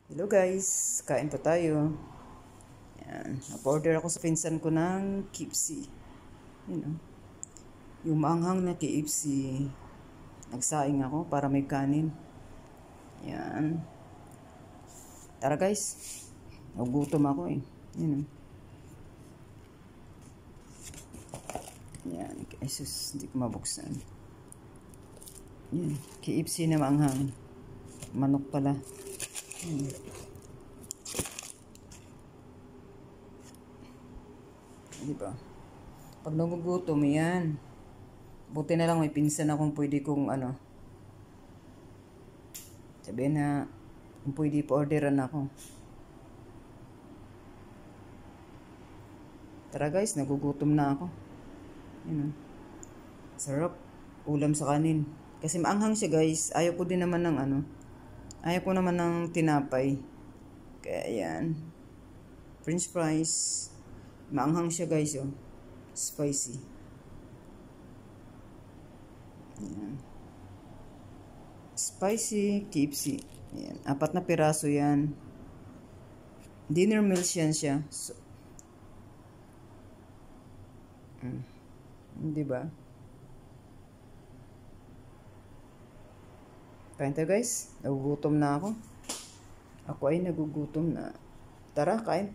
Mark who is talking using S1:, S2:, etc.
S1: Hello guys, kain pa tayo. Yan, nag-order ako sa pinsan ko ng KFC. You know, yung maanghang na KFC. Nagsaing ako para may kanin. Yan. Tara guys, nagugutom ako eh. You know. Yan, Jesus, hindi ko mabuksan. Yan, KFC na maanghang. Manok pala. Diba? Pag nagugutom, yan. Buti na lang may pinsan akong pwede kong sabihin na kung pwede pa-orderan ako. Tara guys, nagugutom na ako. Yan. Sarap. Ulam sa kanin. Kasi maanghang siya guys. Ayaw ko din naman ng ayaw ko naman ng tinapay. Kaya yan. French fries. Maanghang siya guys, oh. Spicy. Yan. Spicy KFC. Yan. 4 na piraso yan. Dinner meals yan siya. So, diba? Kain tayo guys. Nagugutom na ako. Ako ay nagugutom na. Tara, kain.